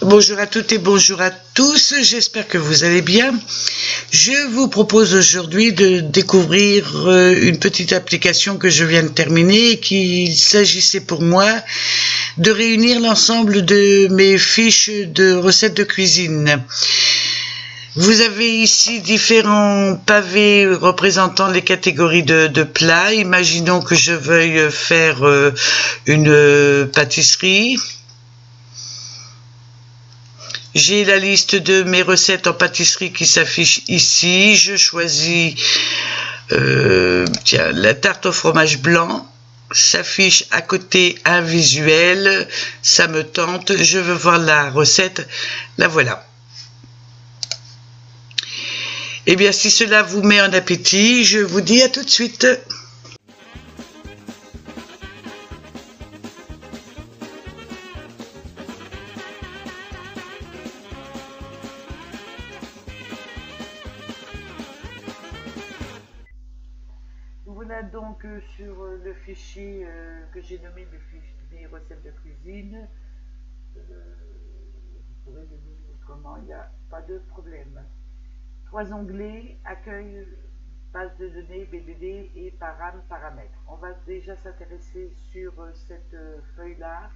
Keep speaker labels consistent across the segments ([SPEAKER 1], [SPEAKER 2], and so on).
[SPEAKER 1] Bonjour à toutes et bonjour à tous, j'espère que vous allez bien. Je vous propose aujourd'hui de découvrir une petite application que je viens de terminer et qu'il s'agissait pour moi de réunir l'ensemble de mes fiches de recettes de cuisine. Vous avez ici différents pavés représentant les catégories de plats. Imaginons que je veuille faire une pâtisserie. J'ai la liste de mes recettes en pâtisserie qui s'affiche ici. Je choisis la tarte au fromage blanc. S'affiche à côté un visuel. Ça me tente. Je veux voir la recette. La voilà. Eh bien, si cela vous met en appétit, je vous dis à tout de suite. Voilà donc sur le fichier que j'ai nommé des recettes de cuisine. Vous pourrez le lire autrement, il n'y a pas de problème. 3 onglets, accueil, base de données, BDD et paramètres. On va déjà s'intéresser sur cette feuille-là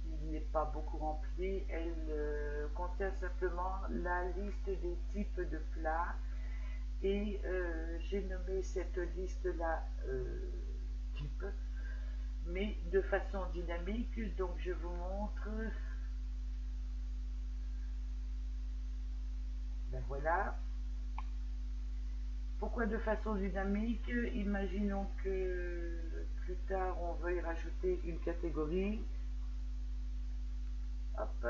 [SPEAKER 1] qui n'est pas beaucoup remplie. Elle contient simplement la liste des types de plats. Et j'ai nommé cette liste-là type, mais de façon dynamique. Donc je vous montre. Ben voilà. Pourquoi de façon dynamique? Imaginons que plus tard on veuille rajouter une catégorie. Hop.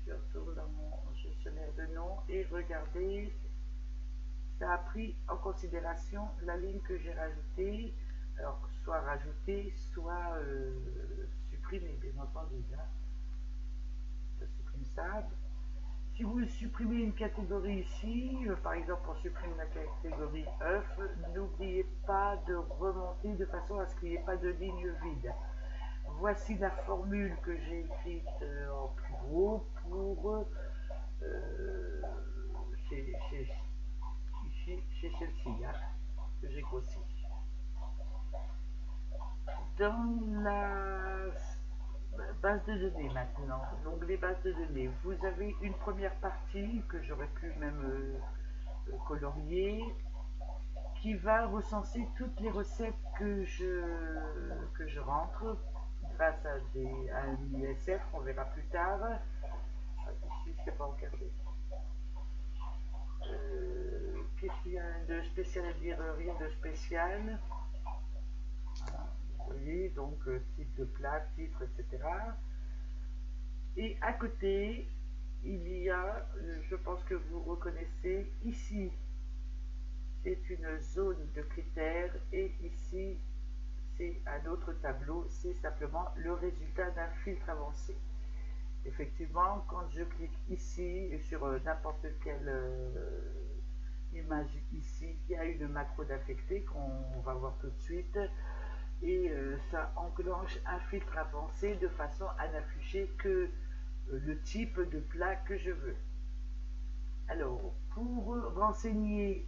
[SPEAKER 1] Je retourne dans mon gestionnaire de noms et regardez. Ça a pris en considération la ligne que j'ai rajoutée, alors soit rajoutée, soit supprimée, bien entendu. Là. Je supprime ça. Si vous supprimez une catégorie ici, par exemple on supprime la catégorie œuf, n'oubliez pas de remonter de façon à ce qu'il n'y ait pas de ligne vide. Voici la formule que j'ai écrite en plus gros pour chez celle-ci, hein, que j'ai grossi. Dans la base de données maintenant, l'onglet base de données, vous avez une première partie que j'aurais pu même colorier, qui va recenser toutes les recettes que je rentre grâce à un ISF, on verra plus tard. Ici, c'est pas encadré. Qu'est-ce qu'il y a de spécial à dire? Rien de spécial. Voilà, vous voyez, donc type de plat, titre, etc. Et à côté, il y a, je pense que vous reconnaissez, ici, c'est une zone de critères et ici, c'est un autre tableau, c'est simplement le résultat d'un filtre avancé. Effectivement, quand je clique ici sur n'importe quelle image ici, il y a une macro d'affecté qu'on va voir tout de suite et ça enclenche un filtre avancé de façon à n'afficher que le type de plat que je veux. Alors, pour renseigner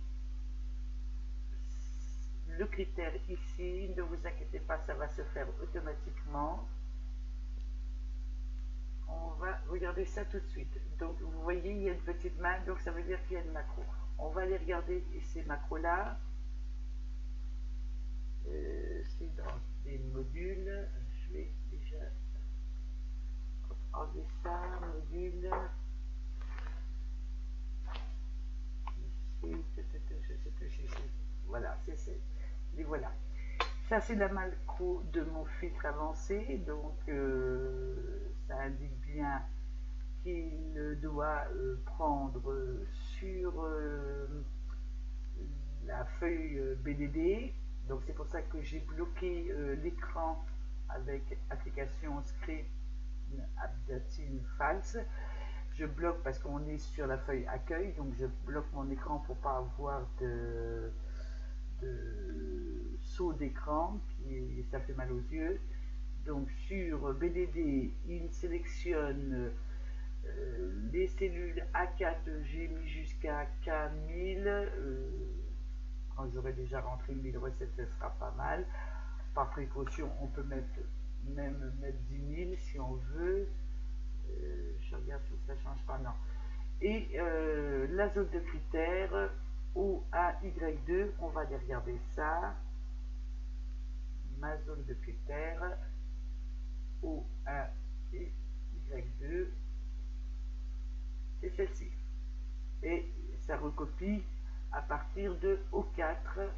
[SPEAKER 1] le critère ici, ne vous inquiétez pas, ça va se faire automatiquement. On va regarder ça tout de suite. Donc, vous voyez, il y a une petite main, donc ça veut dire qu'il y a une macro. On va aller regarder ces macros-là. C'est dans des modules. Je vais déjà enlever ça, module. Voilà, les voilà. Ça, c'est la macro de mon filtre avancé, donc ça indique bien qu'il doit prendre sur la feuille BDD. Donc, c'est pour ça que j'ai bloqué l'écran avec application script updating false. Je bloque parce qu'on est sur la feuille accueil, donc je bloque mon écran pour pas avoir de saut d'écran, ça fait mal aux yeux. donc sur BDD, il sélectionne les cellules A4, j'ai mis jusqu'à K1000. Quand j'aurai déjà rentré 1000 recettes, ce sera pas mal. Par précaution, on peut même mettre 10 000 si on veut. Je regarde si ça change pas, non. Et la zone de critères, OAY2, on va aller regarder ça. Ma zone de critères, OAY2, c'est celle-ci. Et ça recopie à partir de O4.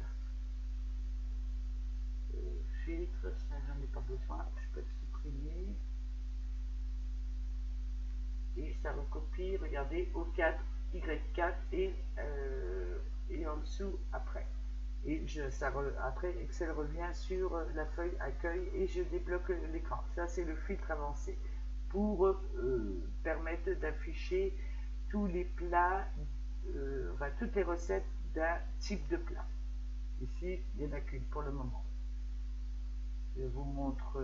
[SPEAKER 1] Filtre, ça j'en ai pas besoin, je peux le supprimer. Et ça recopie, regardez, O4, Y4 et en dessous après. Et après, Excel revient sur la feuille accueil et je débloque l'écran. Ça, c'est le filtre avancé pour permettre d'afficher tous les plats, enfin toutes les recettes d'un type de plat. Ici, il n'y en a qu'une pour le moment. Je vous montre,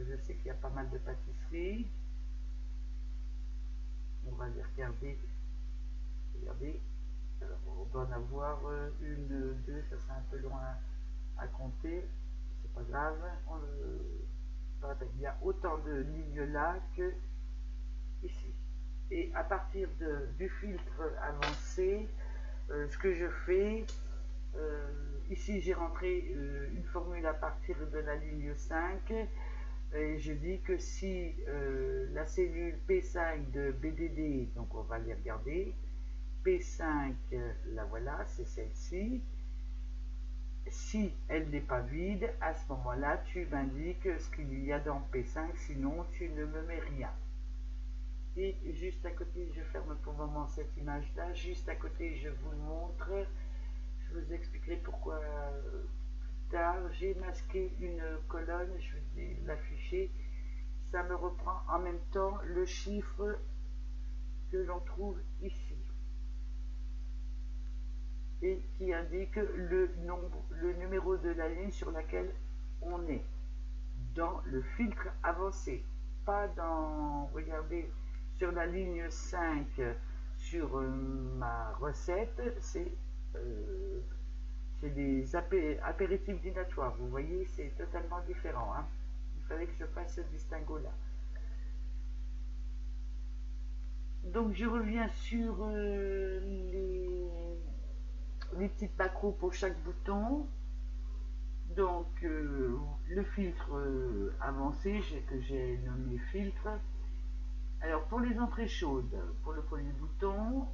[SPEAKER 1] je sais qu'il y a pas mal de pâtisseries. On va les regarder. Regardez. Alors, on doit en avoir une, deux, ça c'est un peu loin à compter. C'est pas grave. Il y a autant de lignes là que ici. Et à partir du filtre avancé, ce que je fais, ici j'ai rentré une formule à partir de la ligne 5 et je dis que si la cellule P5 de BDD, donc on va les regarder, P5, la voilà, c'est celle-ci. Si elle n'est pas vide, à ce moment-là, tu m'indiques ce qu'il y a dans P5, sinon tu ne me mets rien. Et juste à côté, je ferme pour le moment cette image-là, juste à côté, je vous le montre. Je vous expliquerai pourquoi plus tard. J'ai masqué une colonne, je vais l'afficher. Ça me reprend en même temps le chiffre que l'on trouve ici. Et qui indique le numéro de la ligne sur laquelle on est dans le filtre avancé, pas dans, regardez, sur la ligne 5 sur ma recette, c'est des apéritifs dînatoires, vous voyez, c'est totalement différent, hein. Il fallait que je fasse ce distinguo là. Donc je reviens sur les petites macros pour chaque bouton. Donc le filtre avancé que j'ai nommé filtre. Alors pour les entrées chaudes, pour le premier bouton,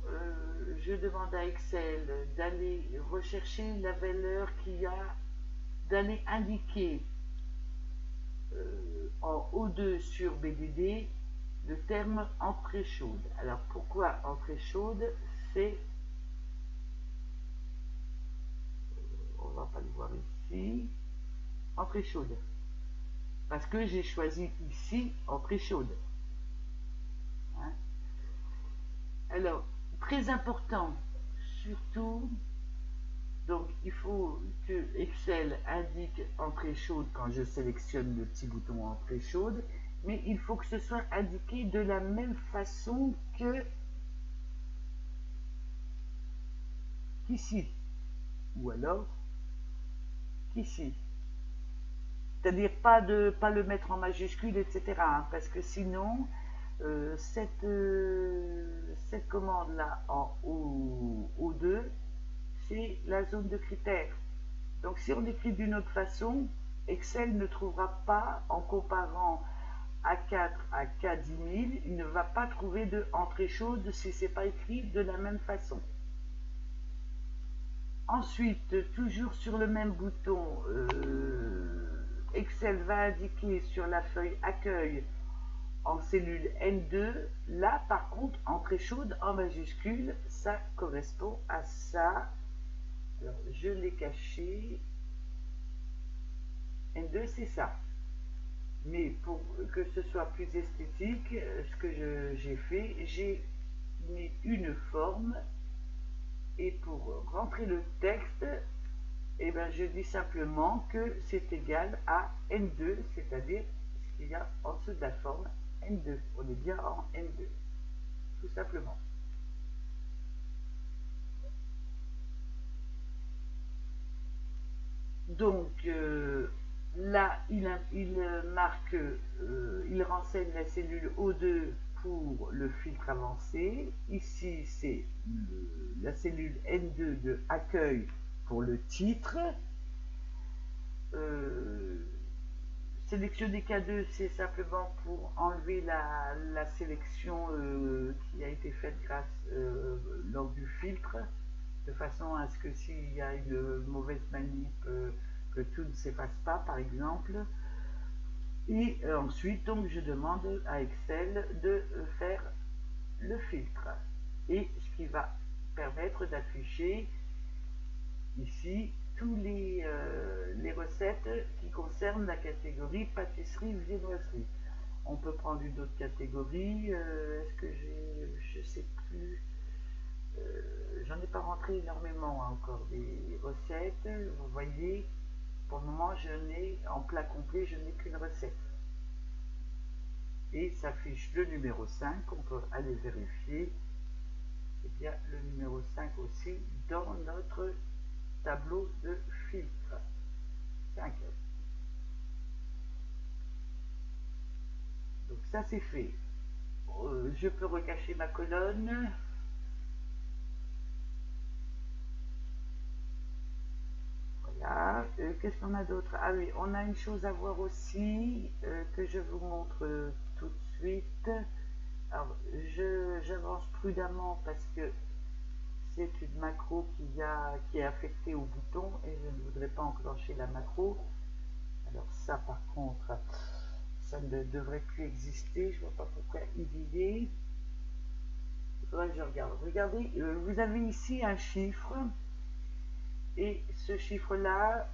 [SPEAKER 1] je demande à Excel d'aller rechercher la valeur qu'il y a, d'aller indiquer en O2 sur BDD le terme entrée chaude. Alors pourquoi entrée chaude? C'est, on va pas le voir ici, entrée chaude. Parce que j'ai choisi ici entrée chaude. Hein? Alors, très important, surtout, donc il faut que Excel indique entrée chaude quand je sélectionne le petit bouton entrée chaude, mais il faut que ce soit indiqué de la même façon qu'ici, ou alors qu'ici. C'est-à-dire pas le mettre en majuscule, etc. Hein, parce que sinon, cette commande-là en O2, c'est la zone de critères. Donc si on écrit d'une autre façon, Excel ne trouvera pas, en comparant A4 à K10000, il ne va pas trouver de entrée chaude si ce n'est pas écrit de la même façon. Ensuite, toujours sur le même bouton, Excel va indiquer sur la feuille accueil en cellule N2, là par contre, entrée chaude en majuscule, ça correspond à ça. Alors, je l'ai caché. N2, c'est ça. Mais pour que ce soit plus esthétique, ce que j'ai fait, j'ai mis une forme et pour rentrer le texte, eh ben, je dis simplement que c'est égal à N2, c'est-à-dire ce qu'il y a en dessous de la forme N2. On est bien en N2, tout simplement. Donc là, il marque, il renseigne la cellule O2 pour le filtre avancé. Ici, c'est la cellule N2 de accueil pour le titre. Sélectionner K2, c'est simplement pour enlever la sélection qui a été faite lors du filtre, de façon à ce que s'il y a une mauvaise manip, que tout ne s'efface pas, par exemple. Et ensuite, donc, je demande à Excel de faire le filtre. Et ce qui va permettre d'afficher ici tous les recettes qui concernent la catégorie pâtisserie viennoiserie. On peut prendre une autre catégorie. Est-ce que je sais plus. J'en ai pas rentré énormément encore des recettes. Vous voyez, pour le moment, en plat complet, je n'ai qu'une recette. Et s'affiche le numéro 5. On peut aller vérifier. Et bien le numéro 5 aussi dans notre tableau de filtre. 5. Donc ça c'est fait. Je peux recacher ma colonne. Voilà. Qu'est-ce qu'on a d'autre? Ah oui, on a une chose à voir aussi que je vous montre tout de suite. Alors, j'avance prudemment parce que c'est une macro qui est affectée au bouton et je ne voudrais pas enclencher la macro. Alors ça par contre, ça ne devrait plus exister. Je ne vois pas pourquoi il y est. Il faudrait que je regarde. Regardez, vous avez ici un chiffre. Et ce chiffre-là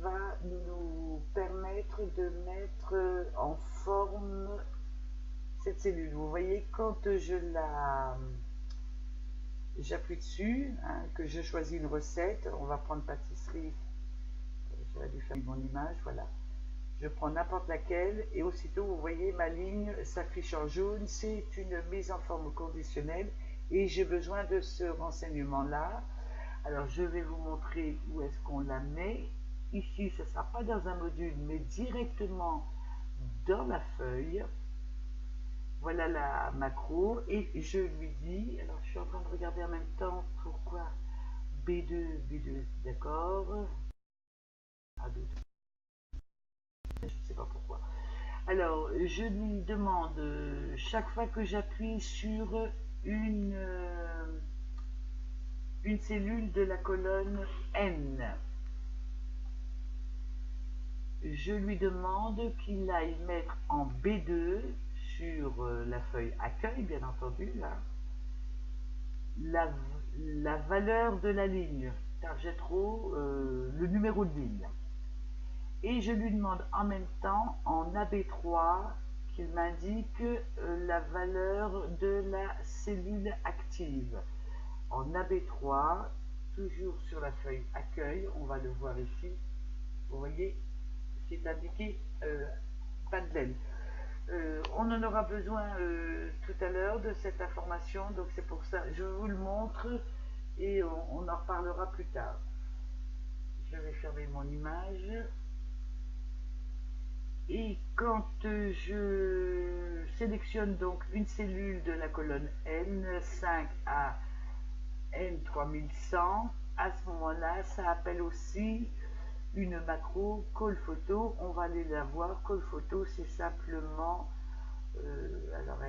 [SPEAKER 1] va nous permettre de mettre en forme cette cellule. Vous voyez, quand j'appuie dessus, hein, que je choisis une recette, on va prendre pâtisserie. J'aurais dû faire mon image, voilà. Je prends n'importe laquelle et aussitôt, vous voyez, ma ligne s'affiche en jaune. C'est une mise en forme conditionnelle et j'ai besoin de ce renseignement-là. Alors, je vais vous montrer où est-ce qu'on la met. Ici, ce ne sera pas dans un module, mais directement dans la feuille. Voilà la macro. Et je lui dis, alors je suis en train de regarder en même temps pourquoi B2, d'accord. A2, je ne sais pas pourquoi. Alors, je lui demande, chaque fois que j'appuie sur une cellule de la colonne N, je lui demande qu'il aille mettre en B2 sur la feuille accueil, bien entendu, là, la valeur de la ligne, target row, le numéro de ligne. Et je lui demande en même temps, en AB3, qu'il m'indique la valeur de la cellule active. En AB3, toujours sur la feuille accueil, on va le voir ici, vous voyez, c'est indiqué pas de laine. On en aura besoin tout à l'heure de cette information, donc c'est pour ça je vous le montre et on en reparlera plus tard. Je vais fermer mon image. Et quand je sélectionne donc une cellule de la colonne N5 à N3100, à ce moment-là, ça appelle aussi une macro call photo. On va aller la voir. Call photo, c'est simplement, alors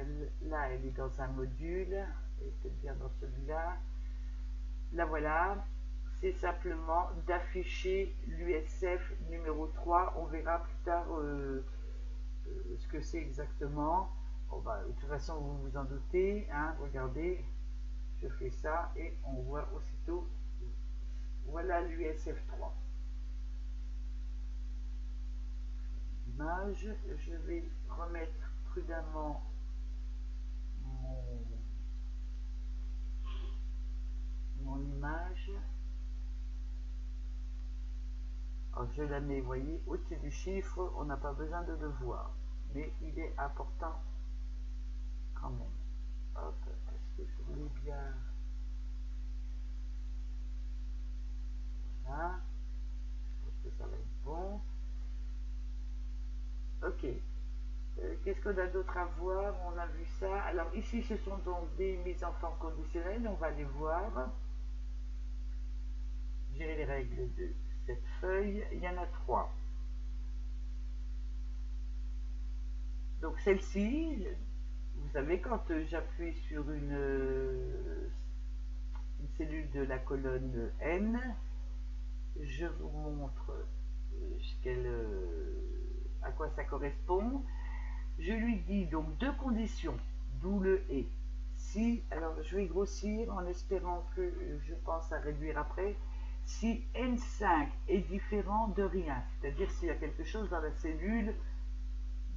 [SPEAKER 1] là, elle est dans un module, elle est peut-être bien dans celui-là. La voilà. C'est simplement d'afficher l'USF numéro 3. On verra plus tard ce que c'est exactement. Bon, bah, de toute façon, vous vous en doutez. Hein, regardez, je fais ça et on voit aussitôt. Voilà l'USF 3. Image. Je vais remettre prudemment mon image. Alors, je la mets, vous voyez, au-dessus du chiffre, on n'a pas besoin de le voir. mais il est important quand même. Hop, est-ce que je voulais bien... Voilà, je pense que ça va être bon. Ok. Qu'est-ce qu'on a d'autre à voir? On a vu ça. Alors ici, ce sont donc des mises en forme conditionnelles. On va les voir. Gérer les règles de cette feuille. Il y en a 3. Donc celle-ci, vous savez, quand j'appuie sur une cellule de la colonne N, je vous montre à quoi ça correspond. Je lui dis donc 2 conditions, d'où le et. Si, alors je vais grossir en espérant que je pense à réduire après, si N5 est différent de rien, c'est-à-dire s'il y a quelque chose dans la cellule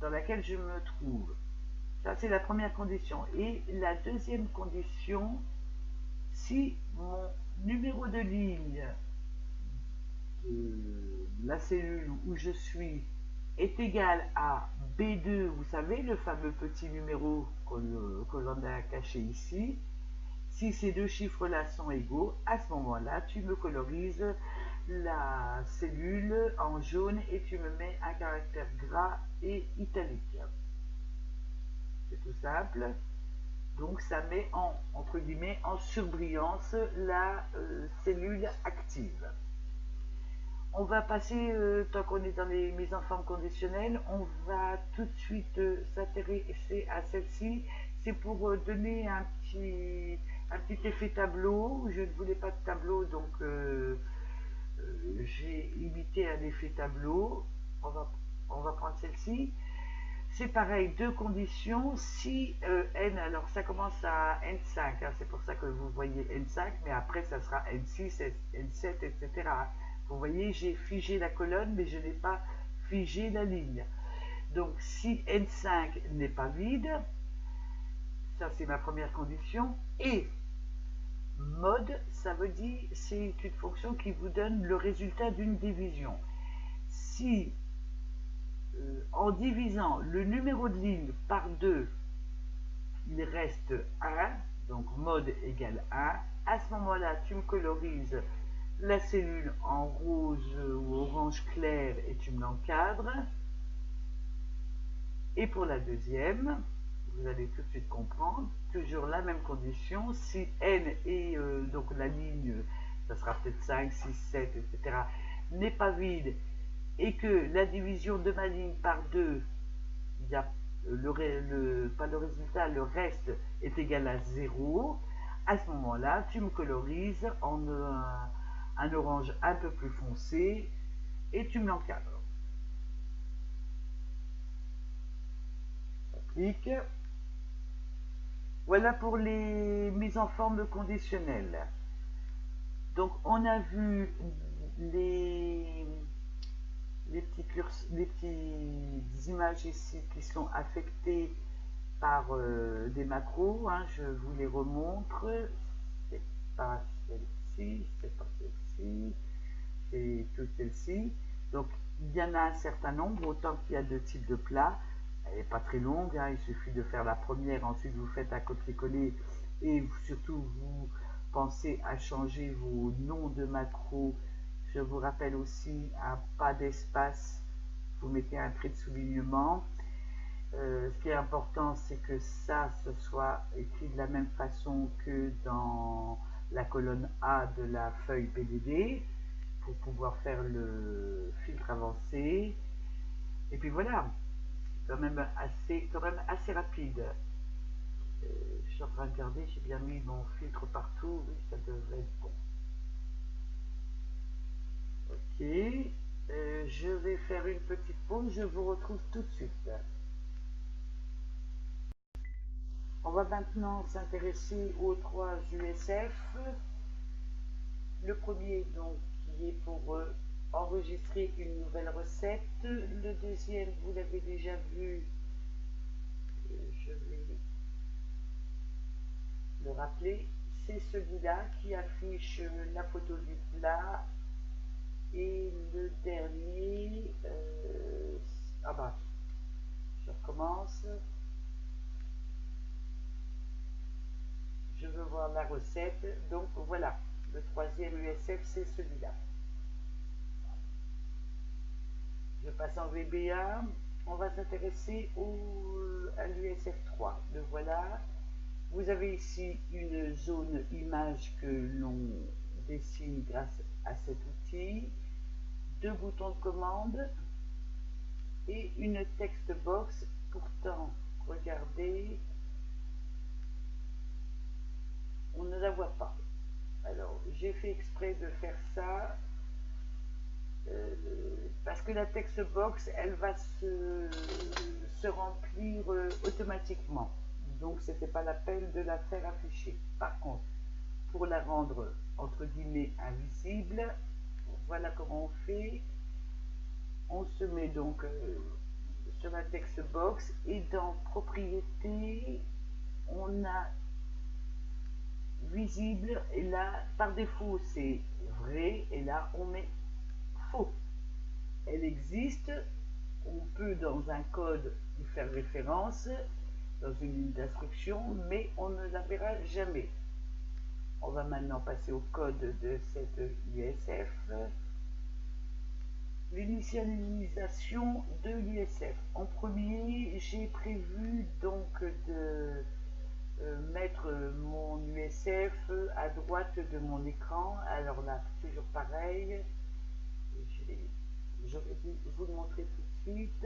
[SPEAKER 1] dans laquelle je me trouve. Ça, c'est la première condition. Et la deuxième condition, si mon numéro de ligne de la cellule où je suis est égal à B2, vous savez, le fameux petit numéro que l'on a caché ici, si ces deux chiffres-là sont égaux, à ce moment-là, tu me colorises la cellule en jaune et tu me mets un caractère gras et italique. C'est tout simple. Donc ça met entre guillemets en surbrillance la cellule active. On va passer, tant qu'on est dans les mises en forme conditionnelles, on va tout de suite s'intéresser à celle-ci. C'est pour donner un petit effet tableau. Je ne voulais pas de tableau, donc j'ai imité un effet tableau. On va prendre celle-ci. C'est pareil, 2 conditions. Si n, alors ça commence à n5, hein, c'est pour ça que vous voyez n5, mais après ça sera n6, n7, etc. Vous voyez, j'ai figé la colonne, mais je n'ai pas figé la ligne. Donc si n5 n'est pas vide, ça c'est ma première condition, et mode, ça veut dire, c'est une fonction qui vous donne le résultat d'une division. Si en divisant le numéro de ligne par 2, il reste 1, donc mode égale 1, à ce moment-là, tu me colorises la cellule en rose ou orange clair et tu me l'encadres. Et pour la deuxième, vous allez tout de suite comprendre, toujours la même condition, si n est donc la ligne, ça sera peut-être 5, 6, 7, etc., n'est pas vide, et que la division de ma ligne par 2, il y a pas le résultat, le reste est égal à 0, à ce moment-là, tu me colorises en un orange un peu plus foncé et tu me l'encadres. J'applique. Voilà pour les mises en forme conditionnelles. Donc on a vu les petites images ici qui sont affectées par des macros, hein, je vous les remontre. C'est pas celle-ci, c'est pas celle-ci, c'est tout celle-ci. Donc il y en a un certain nombre, autant qu'il y a 2 types de plats. Elle n'est pas très longue, hein, il suffit de faire la première, ensuite vous faites un copier-coller et surtout vous pensez à changer vos noms de macros. Je vous rappelle aussi un pas d'espace, vous mettez un trait de soulignement. Ce qui est important, c'est que ça, ce soit écrit de la même façon que dans la colonne A de la feuille PDD pour pouvoir faire le filtre avancé. Et puis voilà, quand même assez rapide. Je suis en train de regarder, j'ai bien mis mon filtre partout, oui, ça devrait être bon. Ok, je vais faire une petite pause, je vous retrouve tout de suite. On va maintenant s'intéresser aux 3 USF. Le premier, donc, qui est pour enregistrer une nouvelle recette. Le deuxième, vous l'avez déjà vu, je vais le rappeler, c'est celui-là qui affiche la photo du plat. Et le dernier, ah bah, je recommence. Je veux voir la recette. Donc voilà, le troisième USF, c'est celui-là. Je passe en VBA. On va s'intéresser à l'USF 3. Le voilà. Vous avez ici une zone image que l'on dessine grâce à cet outil. Deux boutons de commande et une text box. Pourtant, regardez, on ne la voit pas. Alors, j'ai fait exprès de faire ça parce que la text box, elle va se remplir automatiquement. Donc, c'était pas la peine de la faire afficher. Par contre, pour la rendre entre guillemets invisible, voilà comment on fait. On se met donc sur la text box et dans propriétés, on a visible et là par défaut c'est vrai et là on met faux. Elle existe, on peut dans un code y faire référence dans une ligne d'instruction, mais on ne la verra jamais. On va maintenant passer au code de cette USF. L'initialisation de l'USF. En premier, j'ai prévu donc de mettre mon USF à droite de mon écran. Alors là, toujours pareil. J'aurais dû vous le montrer tout de suite.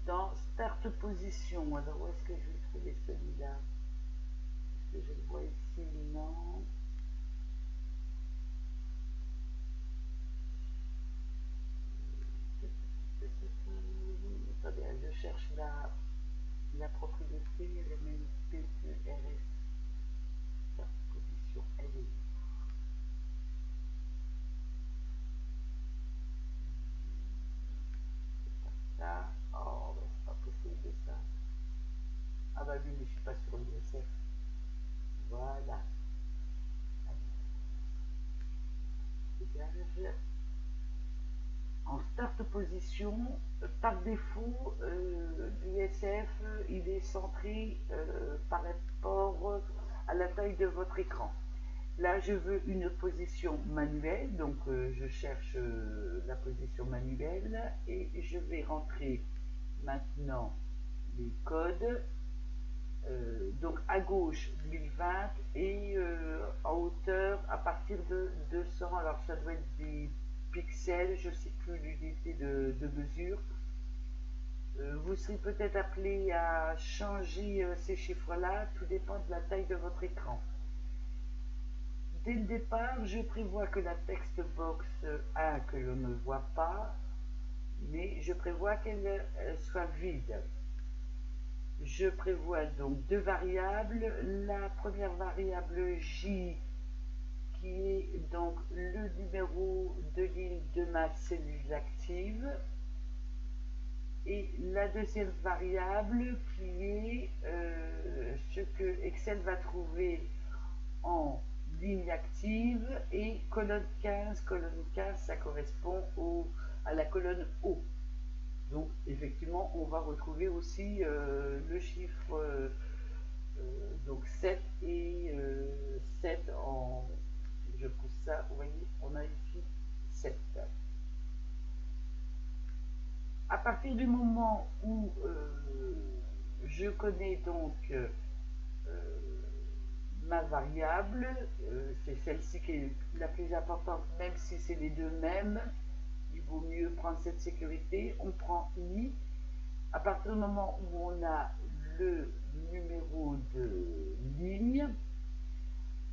[SPEAKER 1] Dans Start Position. Alors, où est-ce que je vais trouver celui-là? Est-ce que je le vois ici? Non. Attendez, je cherche la propriété, le menu PQRS. Start Position, elle est où? Ça. Oh, ben, c'est pas possible ça. Ah bah oui, mais je suis pas sur l'USF. Voilà. Dégage. En start position, par défaut, l'USF, il est centré par rapport à la taille de votre écran. Là, je veux une position manuelle, donc je cherche la position manuelle et je vais rentrer maintenant les codes. Donc à gauche 1020 et en hauteur à partir de 200. Alors ça doit être des pixels, je ne sais plus l'unité de mesure. Vous serez peut-être appelé à changer ces chiffres-là, tout dépend de la taille de votre écran. Dès le départ, je prévois que la text box 1 que l'on ne voit pas, mais je prévois qu'elle soit vide. Je prévois donc deux variables. La première variable J qui est donc le numéro de ligne de ma cellule active et la deuxième variable qui est ce que Excel va trouver en ligne active et colonne 15. Colonne 15, ça correspond à la colonne O. Donc effectivement, on va retrouver aussi le chiffre donc 7 et 7 en... Je pousse ça, vous voyez, on a ici 7. À partir du moment où je connais donc ma variable, c'est celle-ci qui est la plus importante, même si c'est les deux mêmes, il vaut mieux prendre cette sécurité. On prend I. À partir du moment où on a le numéro de ligne,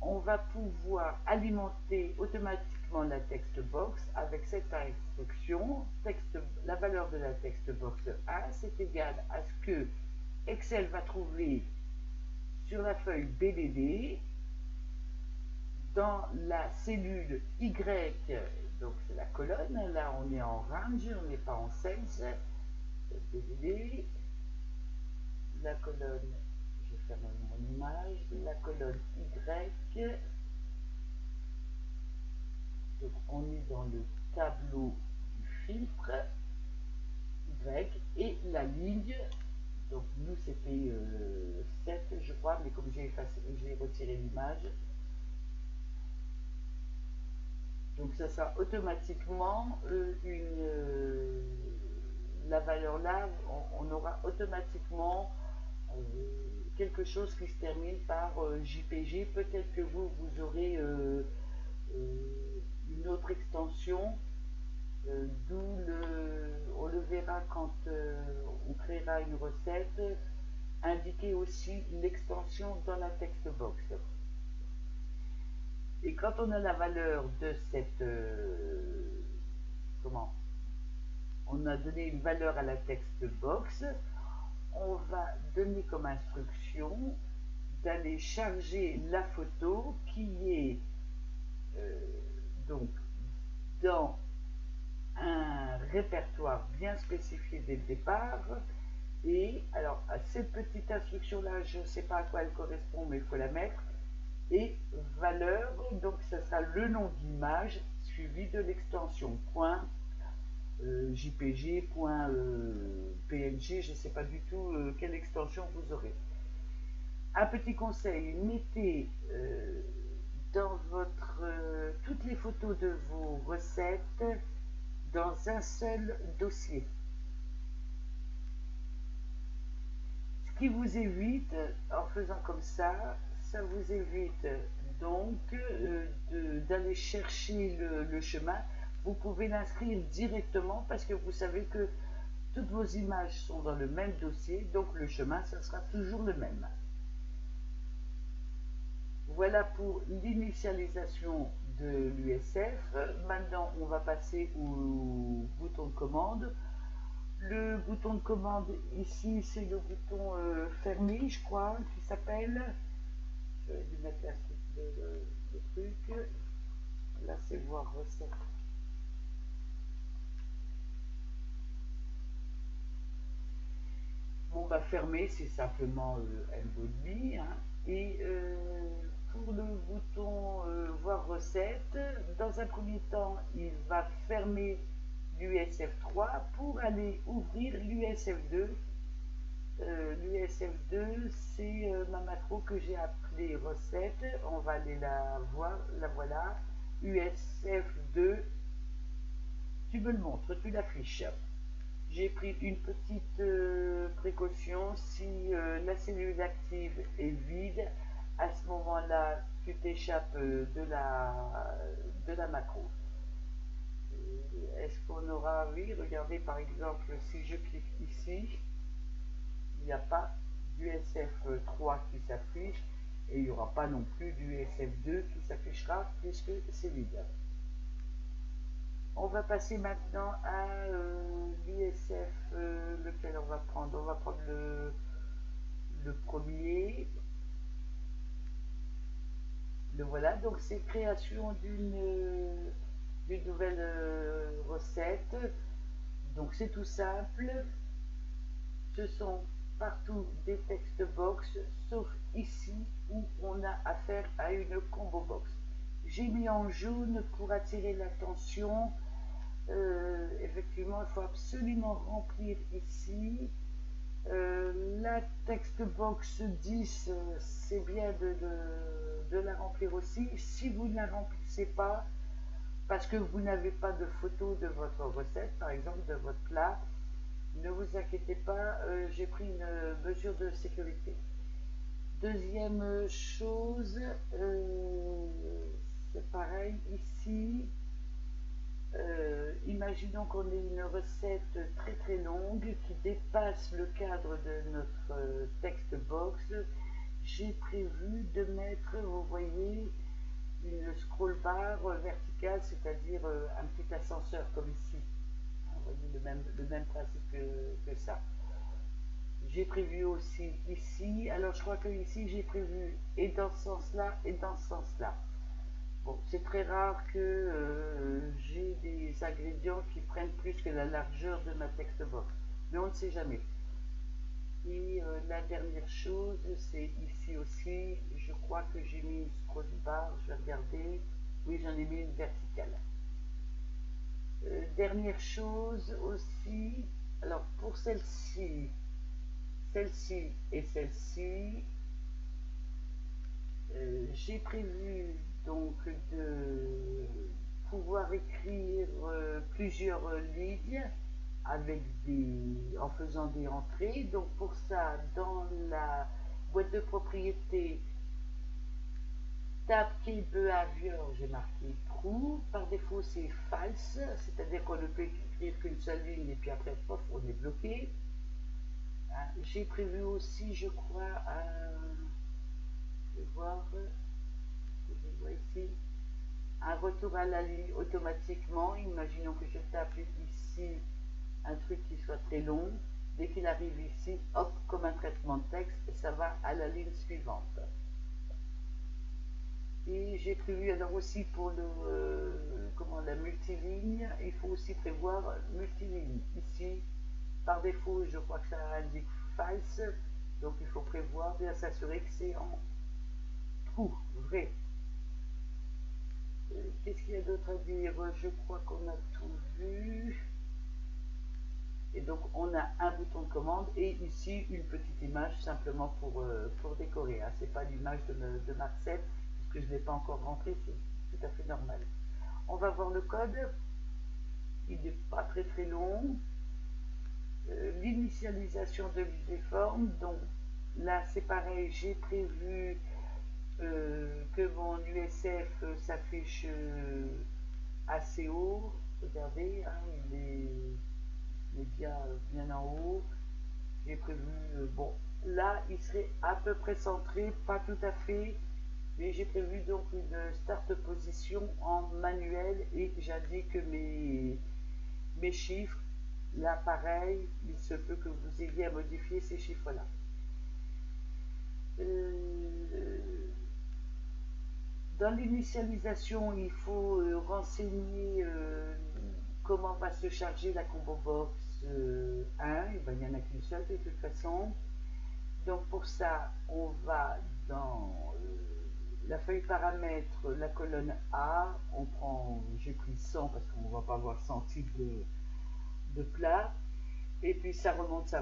[SPEAKER 1] on va pouvoir alimenter automatiquement la text box avec cette instruction. La valeur de la text box 1, c'est égal à ce que Excel va trouver sur la feuille BDD dans la cellule Y, donc c'est la colonne, là on est en range, on n'est pas en sales, BDD, la colonne, je vais faire mon image, la colonne Y, donc on est dans le tableau du filtre, Y et la ligne. Donc nous c'était 7 je crois, mais comme j'ai retiré l'image, donc ça sera automatiquement la valeur là, on aura automatiquement quelque chose qui se termine par JPG. Peut-être que vous aurez une autre extension, on le verra quand on créera une recette, indiquer aussi l'extension dans la text box. Et quand on a la valeur de cette comment on a donné une valeur à la text box, on va donner comme instruction d'aller charger la photo qui est donc dans un répertoire bien spécifié dès le départ. Et alors à cette petite instruction là, je ne sais pas à quoi elle correspond, mais il faut la mettre. Et valeur, donc ça sera le nom d'image suivi de l'extension .jpg, .png, je ne sais pas du tout quelle extension vous aurez. Un petit conseil, mettez dans toutes les photos de vos recettes dans un seul dossier. Ce qui vous évite, en faisant comme ça vous évite donc d'aller chercher le chemin. Vous pouvez l'inscrire directement parce que vous savez que toutes vos images sont dans le même dossier, donc le chemin, ça sera toujours le même. Voilà pour l'initialisation de l'USF. Maintenant, on va passer au bouton de commande. Le bouton de commande ici, c'est le bouton fermé, je crois, qui s'appelle. Je vais lui mettre le truc. Là, c'est voir recette. Bon, bah fermer, c'est simplement embody. Hein. Et pour le bouton voir recette, dans un premier temps, il va fermer l'USF3 pour aller ouvrir l'USF2. L'USF2, c'est ma macro que j'ai appelée recette. On va aller la voir, la voilà. USF2, tu me le montres, tu l'affiches. J'ai pris une petite précaution. Si la cellule active est vide, à ce moment-là, tu t'échappes de la macro. Est-ce qu'on aura, oui, regardez par exemple, si je clique ici, il n'y a pas d'USF3 qui s'affiche et il n'y aura pas non plus d'USF2 qui s'affichera puisque c'est vide. On va passer maintenant à l'USF, lequel on va prendre. On va prendre le premier. Le voilà, donc c'est création d'une nouvelle recette. Donc c'est tout simple. Ce sont partout des text box, sauf ici où on a affaire à une combo box. J'ai mis en jaune pour attirer l'attention. Effectivement, il faut absolument remplir ici. La text box 10, c'est bien de la remplir aussi. Si vous ne la remplissez pas, parce que vous n'avez pas de photo de votre recette, par exemple de votre plat, ne vous inquiétez pas, j'ai pris une mesure de sécurité. Deuxième chose, c'est pareil ici. Imaginons qu'on ait une recette très très longue qui dépasse le cadre de notre text box. J'ai prévu de mettre, vous voyez, une scroll bar verticale, c'est-à-dire un petit ascenseur comme ici. Vous voyez le même principe que ça. J'ai prévu aussi ici, alors je crois que ici j'ai prévu et dans ce sens-là et dans ce sens-là. Bon, c'est très rare que j'ai des ingrédients qui prennent plus que la largeur de ma text box, mais on ne sait jamais. Et la dernière chose, c'est ici aussi, je crois que j'ai mis une scroll bar, je vais regarder, oui j'en ai mis une verticale. Dernière chose aussi, Alors pour celle-ci et celle-ci, j'ai prévu donc de pouvoir écrire plusieurs lignes avec en faisant des entrées. Donc pour ça, dans la boîte de propriété, tab key behavior, j'ai marqué true. Par défaut, c'est false, c'est-à-dire qu'on ne peut écrire qu'une seule ligne et puis après, pof, on est bloqué. Hein, j'ai prévu aussi, je crois, je vais voir, je vois ici, un retour à la ligne automatiquement. Imaginons que je tape ici un truc qui soit très long. Dès qu'il arrive ici, hop, comme un traitement de texte, ça va à la ligne suivante. Et j'ai prévu alors aussi pour la multiligne, il faut aussi prévoir multiligne. Ici, par défaut, je crois que ça indique false, donc il faut prévoir, bien s'assurer que c'est en true, vrai. Qu'est-ce qu'il y a d'autre à dire? Je crois qu'on a tout vu. Et donc on a un bouton de commande et ici une petite image simplement pour décorer. Hein. C'est pas l'image de Marcel, puisque je ne l'ai pas encore rentré, c'est tout à fait normal. On va voir le code. Il n'est pas très très long. L'initialisation des formes, donc là c'est pareil, j'ai prévu que mon USF s'affiche assez haut. Regardez, hein, il est bien en haut. J'ai prévu, bon, là il serait à peu près centré, pas tout à fait, mais j'ai prévu donc une start position en manuel et j'indique mes chiffres. Là pareil, il se peut que vous ayez à modifier ces chiffres là. Dans l'initialisation, il faut renseigner comment va se charger la combo box 1. Et ben, il n'y en a qu'une seule de toute façon. Donc pour ça, on va dans la feuille paramètres, la colonne A. On prend, j'ai pris 100 parce qu'on ne va pas avoir 100 types de plats. Et puis ça remonte.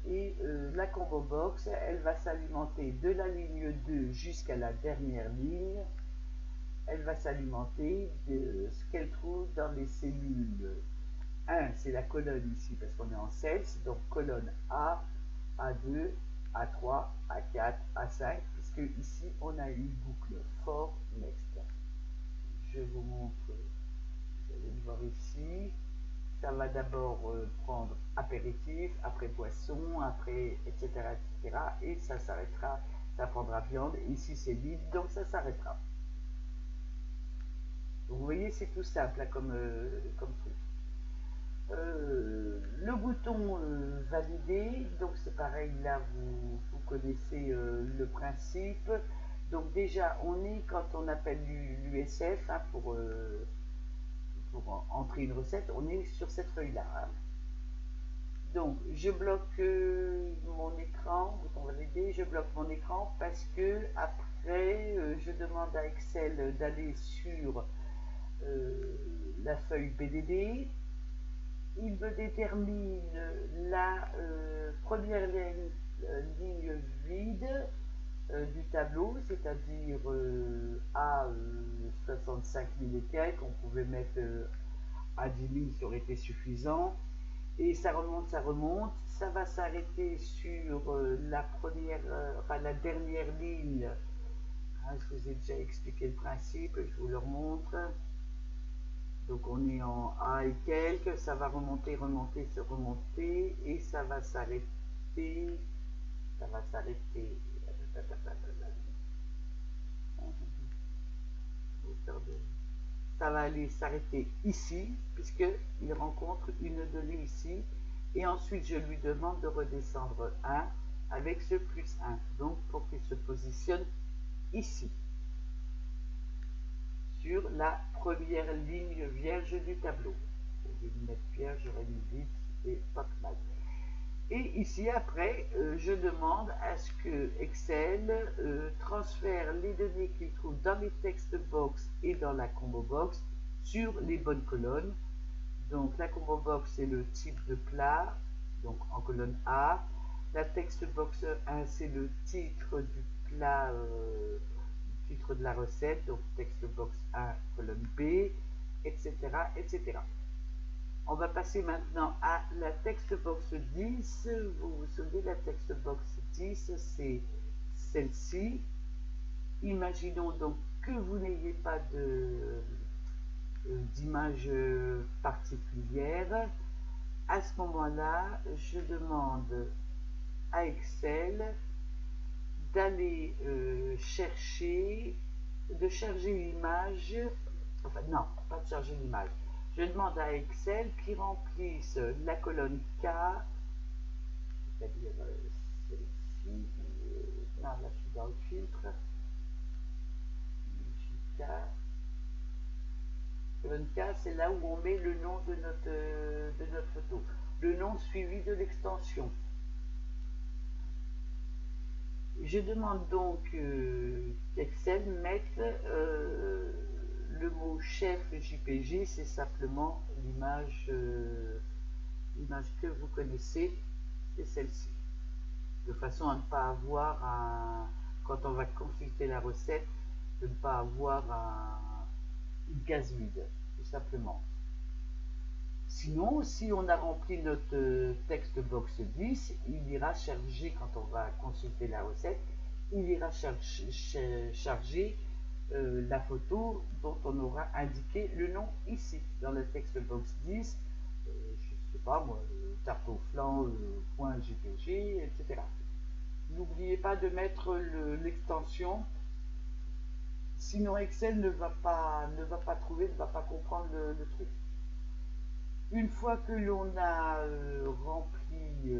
[SPEAKER 1] Et la combo box, elle va s'alimenter de la ligne 2 jusqu'à la dernière ligne. Elle va s'alimenter de ce qu'elle trouve dans les cellules. 1, c'est la colonne ici parce qu'on est en sales, donc colonne A, A2, A3, A4, A5, puisque ici on a une boucle for next. Je vous montre, vous allez le voir ici. Ça va d'abord prendre apéritif, après boisson, après etc. etc. Et ça s'arrêtera, ça prendra viande. Ici c'est vide, donc ça s'arrêtera. Vous voyez, c'est tout simple là, comme truc. Le bouton valider, donc c'est pareil, là vous connaissez le principe. Donc déjà, on est quand on appelle l'USF hein, pour entrer une recette, on est sur cette feuille-là. Hein. Donc je bloque mon écran, bouton valider, je bloque mon écran parce que après je demande à Excel d'aller sur la feuille BDD. Il me détermine la première ligne vide du tableau, c'est-à-dire à 65 000 et quelques, on pouvait mettre à 10 000, ça aurait été suffisant. Et ça remonte, ça va s'arrêter sur la première, la dernière ligne. Hein, je vous ai déjà expliqué le principe, je vous le remontre. Donc on est en A et quelques, ça va remonter, et ça va s'arrêter, ça va aller s'arrêter ici, puisqu'il rencontre une donnée ici, et ensuite je lui demande de redescendre 1 avec ce plus 1, donc pour qu'il se positionne ici. Sur la première ligne vierge du tableau. Au lieu de mettre vierge, j'aurais mis vide, c'était pas mal. Et ici, après, je demande à ce que Excel transfère les données qu'il trouve dans les text box et dans la combo box sur les bonnes colonnes. Donc la combo box c'est le type de plat, donc en colonne A. La text box 1 c'est le titre du plat, titre de la recette, donc text box 1 colonne B, etc. etc. On va passer maintenant à la text box 10. Vous vous souvenez, la text box 10 c'est celle-ci. Imaginons donc que vous n'ayez pas d'image particulière. À ce moment-là, je demande à Excel d'aller chercher l'image, enfin non, pas de charger l'image. Je demande à Excel qui remplisse la colonne K, c'est-à-dire celle-ci, non, là je suis dans le filtre, K. Colonne K, c'est là où on met le nom de notre photo. Le nom suivi de l'extension. Je demande donc qu'Excel mette le mot chef JPG, c'est simplement l'image que vous connaissez, c'est celle-ci. De façon à ne pas avoir quand on va consulter la recette, de ne pas avoir une case vide, tout simplement. Sinon, si on a rempli notre text box 10, il ira charger, quand on va consulter la recette, il ira charger la photo dont on aura indiqué le nom ici, dans le text box 10, je ne sais pas moi, tarte au flan, .jpg, etc. N'oubliez pas de mettre l'extension, sinon Excel ne va pas trouver, ne va pas comprendre le truc. Une fois que l'on a rempli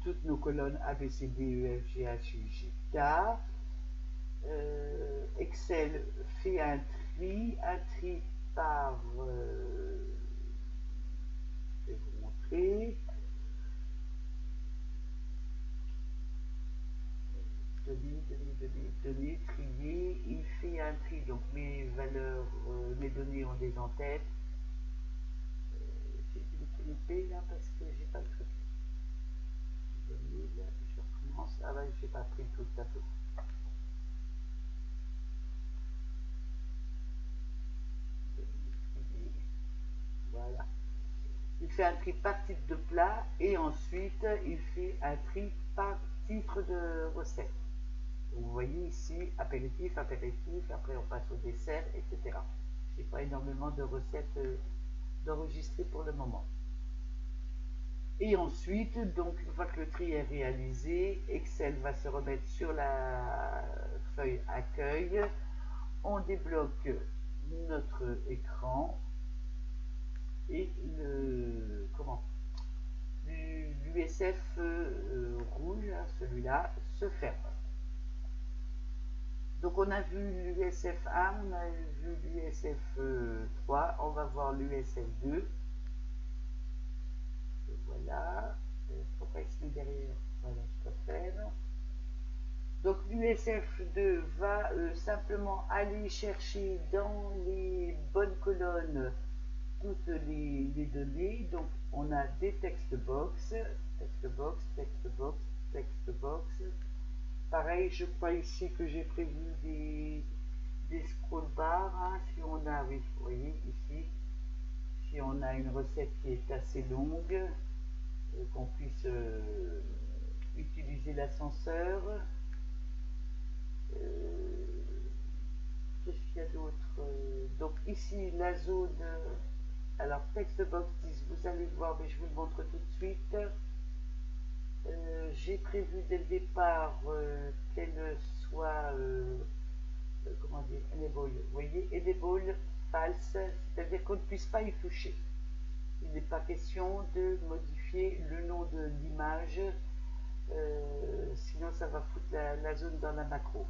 [SPEAKER 1] toutes nos colonnes A, B, C, D, E, F, G, H, I, J, K, Excel fait un tri par, je vais vous montrer, données, trier, il fait un tri, donc mes valeurs, mes données ont des en-têtes. J'ai dû me tromper là parce que j'ai pas le truc. Je recommence. Ah ouais, j'ai pas pris tout le tableau. Voilà. Il fait un tri par type de plat et ensuite il fait un tri par titre de recette. Vous voyez ici apéritif, apéritif, après on passe au dessert, etc. Je n'ai pas énormément de recettes d'enregistrer pour le moment. Et ensuite, donc une fois que le tri est réalisé, Excel va se remettre sur la feuille accueil. On débloque notre écran et l'USF rouge, celui-là, se ferme. Donc on a vu l'USF 1, on a vu l'USF 3, on va voir l'USF 2. Voilà, pourquoi il se met derrière? Voilà, je peux faire. Donc l'USF 2 va simplement aller chercher dans les bonnes colonnes toutes les données. Donc on a des text box, text box, text box, text box. Pareil, je crois ici que j'ai prévu des scroll bars. Hein, si on a, oui, vous voyez ici, si on a une recette qui est assez longue, qu'on puisse utiliser l'ascenseur. Qu'est-ce qu'il y a d'autre? Donc ici la zone, alors textbox 10, vous allez voir, mais je vous le montre tout de suite. J'ai prévu dès le départ qu'elle soit comment dire, enable, vous voyez, enable false, c'est-à-dire qu'on ne puisse pas y toucher. Il n'est pas question de modifier le nom de l'image, sinon ça va foutre la zone dans la macro.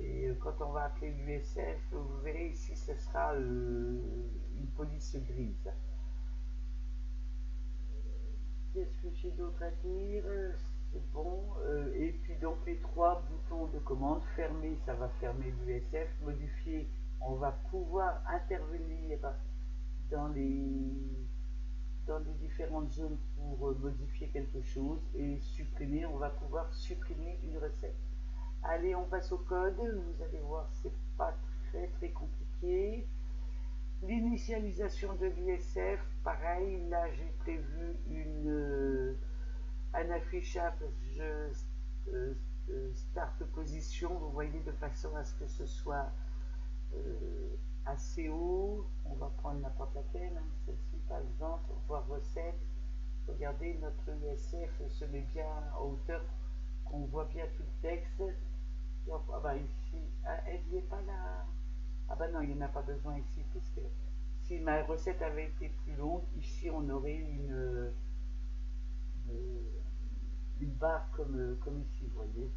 [SPEAKER 1] Et quand on va appeler l'USF, vous verrez ici, ce sera une police grise. Qu'est-ce que j'ai d'autre à dire? C'est bon. Et puis donc les trois boutons de commande, fermer, ça va fermer l'USF, modifier, on va pouvoir intervenir dans les différentes zones pour modifier quelque chose et supprimer. On va pouvoir supprimer une recette. Allez, on passe au code. Vous allez voir, c'est pas très compliqué. L'initialisation de l'ISF, pareil, là j'ai prévu un affichage start position, vous voyez, de façon à ce que ce soit assez haut. On va prendre n'importe laquelle, hein, celle-ci par exemple, voir recette. Regardez, notre ISF se met bien en hauteur, qu'on voit bien tout le texte. Donc, ah bah ici, elle n'y est pas là. Ah bah non, il n'y en a pas besoin ici, parce que si ma recette avait été plus longue, ici on aurait une barre comme ici, vous voyez.